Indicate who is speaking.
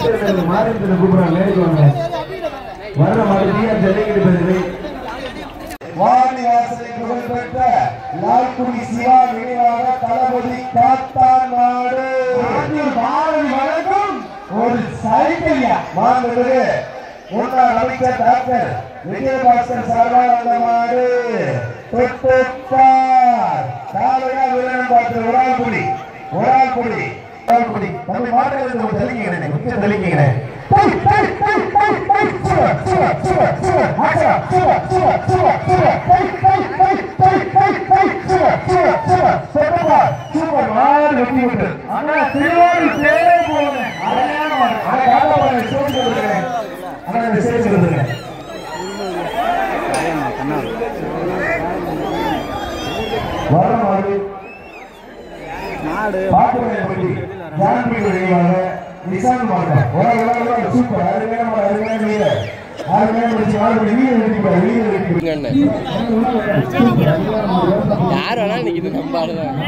Speaker 1: மாநிலத்தில் கூப்பிடுறாங்க நேரிடுவாங்க வர்ற மாதிரி ஜல்லிக்கட்டு வாணிவாசலை புகழ்பெற்ற லால்குடி சிவா நினைவாக தளபதி காத்தான் நாடு வணக்கம் ஒரு சைக்கிளியா மாண்புமிகு முன்னாள் அமைச்சர் டாக்டர் விஜயபாஸ்கர் சார்பாக அந்த மாடு தொட்டுப்பார் காலையா வீரன் பார்த்து ஒரு ஆள் புடி தமிழ் மாநிலத்தில் ஒரு தெளிக்கிறேன் முக்கிய தெளிக்கிறேன் சூப்பர் மாடு வெட்டி விட்டு ஆனா திருவாரூர் சேரே போனேன்
Speaker 2: யார் வேணா இன்னைக்கு நம்பாடுதான்